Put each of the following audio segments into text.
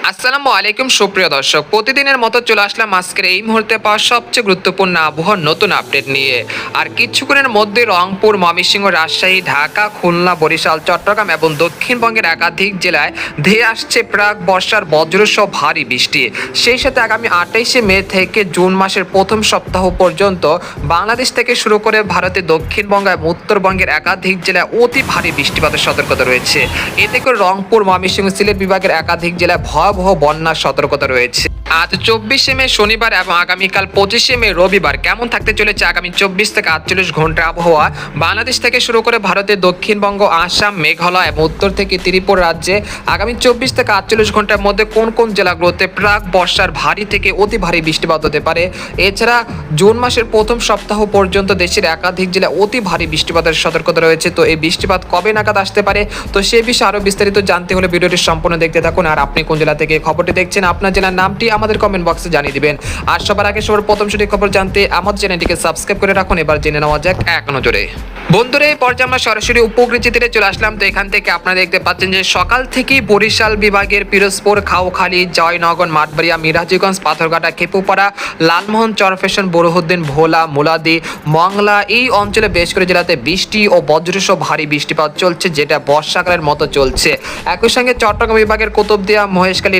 আসসালামু আলাইকুম সুপ্রিয় দর্শক, প্রতিদিনের মতো চলে আসলাম আজকের এই মুহূর্তে পাওয়া সবচেয়ে গুরুত্বপূর্ণ আবহাওয়ার নতুন আপডেট নিয়ে। আর কিছুক্ষণের মধ্যে রংপুর, ময়মনসিংহ, রাজশাহী, ঢাকা, খুলনা, বরিশাল, চট্টগ্রাম এবং দক্ষিণবঙ্গের একাধিক জেলায় ধেয়ে আসছে প্রাক বর্ষার বজ্রসহ ভারী বৃষ্টি। সেই সাথে আগামী 28শে মে থেকে জুন মাসের প্রথম সপ্তাহ পর্যন্ত বাংলাদেশ থেকে শুরু করে ভারতের দক্ষিণবঙ্গ এবং উত্তরবঙ্গের একাধিক জেলায় অতি ভারী বৃষ্টিপাতের সতর্কতা রয়েছে। এতে করে রংপুর, ময়মনসিংহ, সিলেট বিভাগের একাধিক জেলায় ভয়াবহ বন্যার সতর্কতা রয়েছে। আজ 24শে মে শনিবার এবং আগামীকাল 25শে মে রবিবার কেমন থাকতে চলেছে আগামী 24 থেকে 48 ঘন্টার আবহাওয়া বাংলাদেশ থেকে শুরু করে ভারতের দক্ষিণবঙ্গ, আসাম, মেঘালয় এবং উত্তর থেকে ত্রিপুরা রাজ্যে আগামী 24 থেকে 48 ঘন্টার মধ্যে কোন কোন জেলাগুলোতে প্রাক বর্ষার ভারী থেকে অতি ভারী বৃষ্টিপাত হতে পারে। এছাড়া জুন মাসের প্রথম সপ্তাহ পর্যন্ত দেশের একাধিক জেলায় অতি ভারী বৃষ্টিপাতের সতর্কতা রয়েছে। তো এই বৃষ্টিপাত কবে নাগাদ আসতে পারে, তো সেই বিষয়ে আরও বিস্তারিত জানতে হলে ভিডিওটি সম্পূর্ণ দেখতে থাকুন। আর আপনি কোন জেলা থেকে খবরটি দেখছেন, আপনার জেলার নামটি আমাদের কমেন্ট বক্সে জানিয়ে দিবেন। আর সবার আগে সবার প্রথম সঠিক খবর জানতে আমাদের চ্যানেলটিকে সাবস্ক্রাইব করে রাখুন। এবার জেনে নেওয়া যাক এক নজরে। বন্ধুরা, এই পর্যায়ে আমরা সরাসরি উপকৃতিতে চলে আসলাম। তো এখান থেকে আপনারা দেখতে পাচ্ছেন যে সকাল থেকেই বরিশাল বিভাগের পিরোজপুর, খাউখালী, জয়নগর, মাঠবাড়িয়া, মিরাজগঞ্জ, পাথরঘাটা, খেপুপাড়া, লালমোহন, চরফেশন, বরহুদ্দিন, ভোলা, মুলাদি, মংলা এই অঞ্চলে বেশ করে জেলাতে বৃষ্টি ও বজ্রসহ ভারী বৃষ্টিপাত চলছে, যেটা বর্ষাকালের মতো চলছে। একই সঙ্গে চট্টগ্রাম বিভাগের কুতুবদিয়া, মহেশখালী,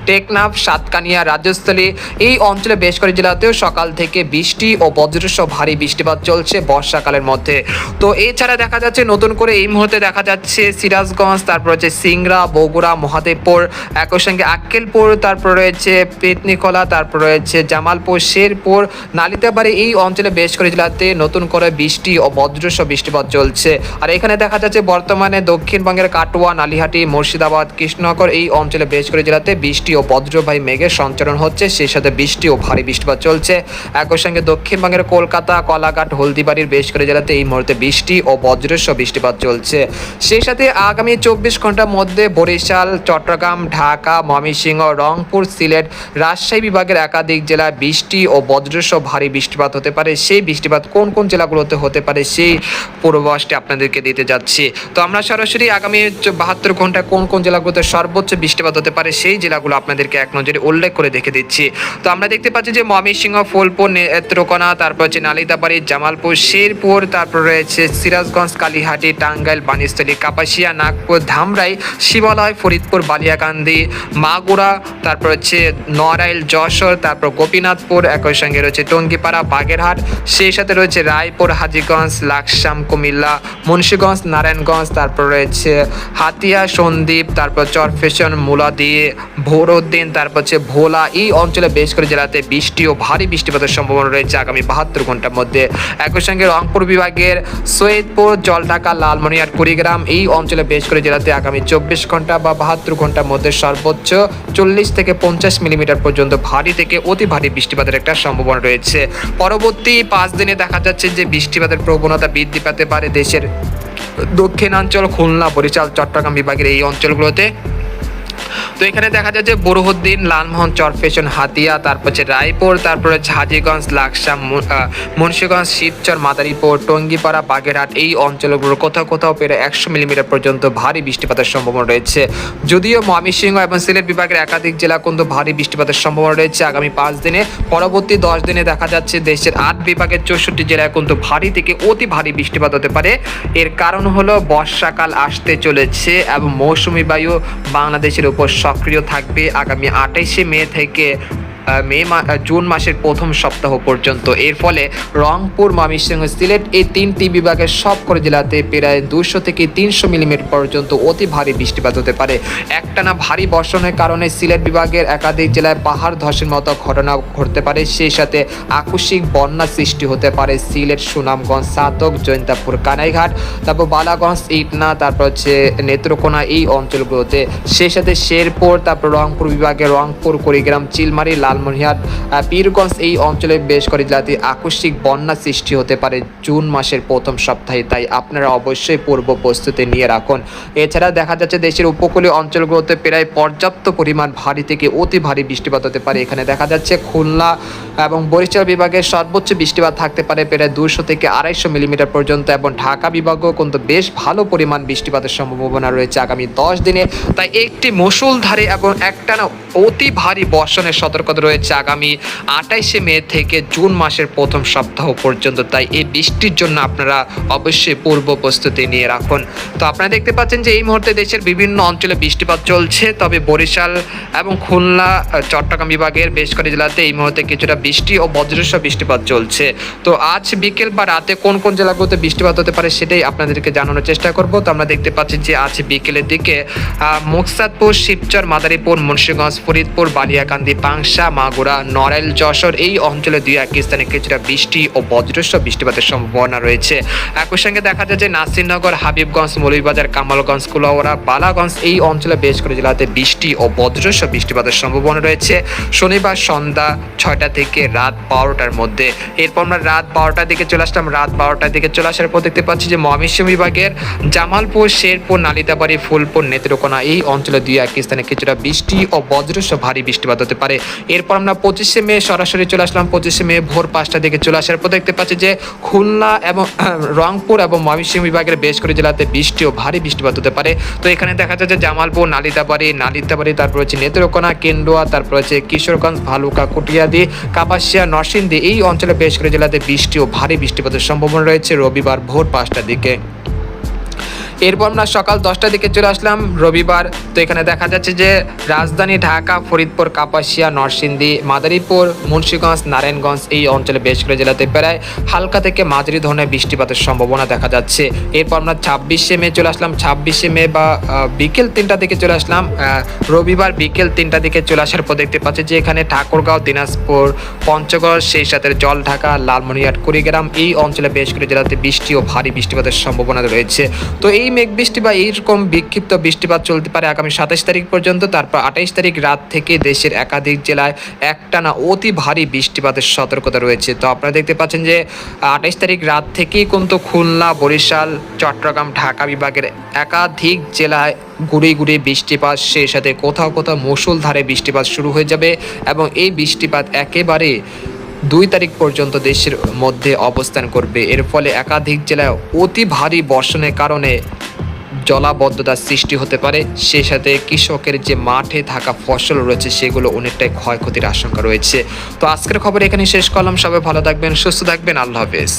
টেকনাফ, সাতকানিয়া, রাজস্থলী এই অঞ্চলে বেশ করে জেলাতেও সকাল থেকে বৃষ্টি ও বজ্রসহ ভারী বৃষ্টিপাত চলছে বর্ষাকালের মধ্যে। তো এছাড়া দেখা যাচ্ছে নতুন করে এই মুহূর্তে দেখা যাচ্ছে সিরাজগঞ্জ, তারপর হচ্ছে সিংড়া, বগুড়া, মহাদেবপুর, একই সঙ্গে আক্কেলপুর, তারপর রয়েছে পেতনিখোলা, তারপর রয়েছে জামালপুর, শেরপুর, নালিতাবাড়ি এই অঞ্চলে বেশ করে জেলাতে নতুন করে বৃষ্টি ও বজ্রসহ বৃষ্টিপাত চলছে। আর এখানে দেখা যাচ্ছে বর্তমানে দক্ষিণবঙ্গের কাটোয়া, নালিহাটি, মুর্শিদাবাদ, কৃষ্ণনগর এই অঞ্চলে বেশ করে জেলাতে বৃষ্টি ও বজ্রবাহী মেঘের সঞ্চারণ হচ্ছে, সেই সাথে বৃষ্টি ও ভারী বৃষ্টিপাত চলছে। একই সঙ্গে দক্ষিণবঙ্গের কলকাতা, কলাঘাট, হলদিবাড়ির বেশ করে জেলাতে এই মুহূর্তে বৃষ্টি ও বজ্রসহ বৃষ্টিপাত চলছে। সেই সাথে আগামী 24 ঘন্টার মধ্যে বরিশাল, চট্টগ্রাম, ঢাকা, ময়মনসিংহ, রংপুর, সিলেট, রাজশাহী বিভাগের একাধিক জেলায় বৃষ্টি ও বজ্রসহ ভারী বৃষ্টিপাত হতে পারে। সেই বৃষ্টিপাত কোন কোন জেলাগুলোতে হতে পারে সেই পূর্বাভাসটি আপনাদেরকে দিতে যাচ্ছি। তো আমরা সরাসরি আগামী 72 ঘন্টায় কোন কোন জেলাগুলোতে সর্বোচ্চ বৃষ্টিপাত হতে পারে সেই জেলাগুলো আপনাদেরকে এক নজরে উল্লেখ করে দেখে দিচ্ছি। তো আমরা দেখতে পাচ্ছি যে ময়মনসিংহ, ফুলপুর, নেত্রকোনা, তারপর হচ্ছে নালিতাবাড়ি, জামালপুর, শেরপুর, তারপর রয়েছে সিরাজগঞ্জ, কালীহাটি, টাঙ্গাইল, বানিস্থলী, কাপাসিয়া, নাগপুর, ধামরাই, শিবালয়, ফরিদপুর, বালিয়াকান্দি, মাগুরা, তারপর হচ্ছে নড়াইল, যশোর, তারপর গোপীনাথপুর, একই সঙ্গে রয়েছে টঙ্গিপাড়া, বাগেরহাট, সেই সাথে রয়েছে রায়পুর, হাজীগঞ্জ, লাকসাম, কুমিল্লা, মুন্সিগঞ্জ, নারায়ণগঞ্জ, তারপর রয়েছে হাতিয়া, সন্দ্বীপ, তারপর চরফেশন, মুলাদি, বরহুদ্দিন, তারপর হচ্ছে ভোলা এই অঞ্চলে বেশ করে জেলাতে বৃষ্টি ও ভারী বৃষ্টিপাতের সম্ভাবনা রয়েছে আগামী 72 ঘন্টার মধ্যে। একই সঙ্গে রংপুর বিভাগের সৈয়দপুর, জলঢাকা, লালমনিরহাট, কুড়িগ্রাম এই অঞ্চলে বেশ করে জেলাতে আগামী 24 ঘন্টা বা 72 ঘন্টার মধ্যে সর্বোচ্চ 40 থেকে 50 মিলিমিটার পর্যন্ত ভারী থেকে অতি ভারী বৃষ্টিপাতের একটা সম্ভাবনা রয়েছে। পরবর্তী 5 দিনে দেখা যাচ্ছে যে বৃষ্টিপাতের প্রবণতা বৃদ্ধি পেতে পারে দেশের দক্ষিণাঞ্চল, খুলনা, বরিশাল, চট্টগ্রাম বিভাগের এই অঞ্চলগুলোতে। তো এখানে দেখা যায় যে বরহুদ্দিন, লালমোহন, চরফেশন, হাতিয়া, তারপর হচ্ছে রায়পুর, তারপরে হাজীগঞ্জ, লাকসাম, মুন্সিগঞ্জ, শিবচর, মাদারীপুর, টঙ্গিপাড়া, বাগেরহাট এই অঞ্চলগুলোর কোথাও কোথাও পেরে 100 মিলিমিটার পর্যন্ত ভারী বৃষ্টিপাতের সম্ভাবনা রয়েছে। যদিও ময়মনসিংহ এবং সিলেট বিভাগের একাধিক জেলা কিন্তু ভারী বৃষ্টিপাতের সম্ভাবনা রয়েছে আগামী 5 দিনে। পরবর্তী 10 দিনে দেখা যাচ্ছে দেশের 8 বিভাগের 64 জেলায় কিন্তু ভারী থেকে অতি ভারী বৃষ্টিপাত হতে পারে। এর কারণ হলো বর্ষাকাল আসতে চলেছে এবং মৌসুমী বায়ু বাংলাদেশের উপর সক্রিয় থাকবে আগামী 28শে মে থেকে জুন মাসের প্রথম সপ্তাহ পর্যন্ত। এর ফলে রংপুর, ময়মনসিংহ, সিলেট এই 3টি বিভাগের সবকটি জেলাতে প্রায় 200 থেকে 300 মিলিমিটার পর্যন্ত অতি ভারী বৃষ্টিপাত হতে পারে। একটানা ভারী বর্ষণের কারণে সিলেট বিভাগের একাধিক জেলায় পাহাড় ধসের মতো ঘটনা ঘটতে পারে, সেই সাথে আকস্মিক বন্যা সৃষ্টি হতে পারে সিলেট, সুনামগঞ্জ, সাতক, জৈন্তাপুর, কানাইঘাট, তারপর বালাগঞ্জ, ইটনা, তারপর হচ্ছে নেত্রকোনা এই অঞ্চলগুলোতে, সেই সাথে শেরপুর, তারপর রংপুর বিভাগের রংপুর, কুড়িগ্রাম, চিলমারি, লাল লালমনিরহাট, পীরগঞ্জ এই অঞ্চলে বেশ কয়েকটি জেলাতে আকস্মিক বন্যা সৃষ্টি হতে পারে জুন মাসের প্রথম সপ্তাহে, তাই আপনারা অবশ্যই পূর্ব প্রস্তুতি নিয়ে রাখুন। এছাড়া দেখা যাচ্ছে দেশের উপকূলীয় অঞ্চলগুলোতে প্রায় পর্যাপ্ত পরিমাণ ভারী থেকে অতি ভারী বৃষ্টিপাত হতে পারে। এখানে দেখা যাচ্ছে খুলনা এবং বরিশাল বিভাগের সর্বোচ্চ বৃষ্টিপাত থাকতে পারে প্রায় 200 থেকে 250 মিলিমিটার পর্যন্ত, এবং ঢাকা বিভাগও কিন্তু বেশ ভালো পরিমাণ বৃষ্টিপাতের সম্ভাবনা রয়েছে আগামী 10 দিনে। তাই একটি মুষলধারে এবং একটানা অতি ভারী বর্ষণের সতর্কতা রয়েছে আগামী 28 মে থেকে জুন মাসের প্রথম সপ্তাহ পর্যন্ত। তাই এই বৃষ্টির জন্য আপনারা অবশ্যই পূর্ব প্রস্তুতি নিয়ে রাখুন। তো আপনারা দেখতে পাচ্ছেন যে এই মুহূর্তে দেশের বিভিন্ন অঞ্চলে বৃষ্টিপাত চলছে, তবে বরিশাল এবং খুলনা, চট্টগ্রাম বিভাগের বেশ কয়েকটি জেলাতে এই মুহূর্তে কিছুটা বৃষ্টি ও বজ্রসহ বৃষ্টিপাত চলছে। তো আজ বিকেল বা রাতে কোন কোন জেলাগুলোতে বৃষ্টিপাত হতে পারে সেটাই আপনাদেরকে জানানোর চেষ্টা করব। তো আমরা দেখতে পাচ্ছি যে আজ বিকেলের দিকে মুকসাদপুর, শিবচর, মাদারীপুর, মুন্সিগঞ্জ, ফরিদপুর, বালিয়াকান্দি, পাংশা, মাগুরা, নড়াইল, যশোর এই অঞ্চলে 2-1 স্থানে কিছুটা বৃষ্টি ও বজ্রসহ বৃষ্টিপাতের সম্ভাবনা রয়েছে। একই সঙ্গে দেখা যায় যে নাসিরনগর, হাবিবগঞ্জ, মৌলভীবাজার, কামালগঞ্জ, কুলাউড়া, বালাগঞ্জ এই অঞ্চলে বেশ করে জেলাতে বৃষ্টি ও বজ্রসহ বৃষ্টিপাতের সম্ভাবনা রয়েছে শনিবার সন্ধ্যা 6টা থেকে রাত 12টার মধ্যে। এরপর আমরা রাত 12টার দিকে চলে আসলাম। রাত 12টার দিকে চলে আসার পর দেখতে পাচ্ছি যে ময়মনসিংহ বিভাগের জামালপুর, শেরপুর, নালিতাবাড়ি, ফুলপুর, নেত্রকোনা এই অঞ্চলে 2-1 স্থানে কিছুটা বৃষ্টি ও বজ্রসহ ভারী বৃষ্টিপাত হতে পারে। এরপর আমরা 25 মে সরাসরি চলে আসলাম। 25 মে ভোর 5টার দিকে চলে আসার পর দেখতে পাচ্ছি যে খুলনা এবং রংপুর এবং ময়মনসিংহ বিভাগের বেশ করে জেলাতে বৃষ্টি ও ভারী বৃষ্টিপাত হতে পারে। তো এখানে দেখা যাচ্ছে জামালপুর, নালিতাবাড়ি, তারপর হচ্ছে নেত্রকোনা, কেন্দুয়া, তারপর হচ্ছে কিশোরগঞ্জ, ভালুকা, কুটিয়াদি, কাপাসিয়া, নরসিংদী এই অঞ্চলে বেশ করে জেলাতে বৃষ্টি ও ভারী বৃষ্টিপাতের সম্ভাবনা রয়েছে রবিবার ভোর 5টার দিকে। এরপর আমরা সকাল 10টার দিকে চলে আসলাম রবিবার। তো এখানে দেখা যাচ্ছে যে রাজধানী ঢাকা, ফরিদপুর, কাপাসিয়া, নরসিংদী, মাদারীপুর, মুন্সিগঞ্জ, নারায়ণগঞ্জ এই অঞ্চলে বেশ করে জেলাতে প্রায় হালকা থেকে মাঝারি ধরনের বৃষ্টিপাতের সম্ভাবনা দেখা যাচ্ছে। এরপর আমরা 26 মে চলে আসলাম। 26 মে বা বিকেল 3টা দিকে চলে আসলাম। রবিবার বিকেল 3টা দিকে চলে আসার পর দেখতে পাচ্ছি যে এখানে ঠাকুরগাঁও, দিনাজপুর, পঞ্চগড়, সেই সাথে জলঢাকা, লালমনিরহাট, কুড়িগ্রাম এই অঞ্চলে বেশ করে জেলাতে বৃষ্টি ও ভারী বৃষ্টিপাতের সম্ভাবনা রয়েছে। তো এই মেঘ বৃষ্টি বা এইরকম বিক্ষিপ্ত বৃষ্টিপাত চলতে পারে আগামী 27 তারিখ পর্যন্ত। তারপর 28 তারিখ রাত থেকে দেশের একাধিক জেলায় একটানা অতি ভারী বৃষ্টিপাতের সতর্কতা রয়েছে। তো আপনারা দেখতে পাচ্ছেন যে 28 তারিখ রাত থেকেই কিন্তু খুলনা, বরিশাল, চট্টগ্রাম, ঢাকা বিভাগের একাধিক জেলায় গুড়ি গুড়ি বৃষ্টিপাত, সেই সাথে কোথাও কোথাও মুষলধারে বৃষ্টিপাত শুরু হয়ে যাবে, এবং এই বৃষ্টিপাত একেবারে 2 তারিখ পর্যন্ত দেশের মধ্যে অবস্থান করবে। এর ফলে একাধিক জেলায় অতি ভারী বর্ষণের কারণে জলাবদ্ধতার সৃষ্টি হতে পারে, সেই সাথে কৃষকের যে মাঠে থাকা ফসল রয়েছে সেগুলো অনেকটাই ক্ষয়ক্ষতির আশঙ্কা রয়েছে। তো আজকের খবর এখানে শেষ করলাম। সবাই ভালো থাকবেন, সুস্থ থাকবেন, আল্লাহ হাফেজ।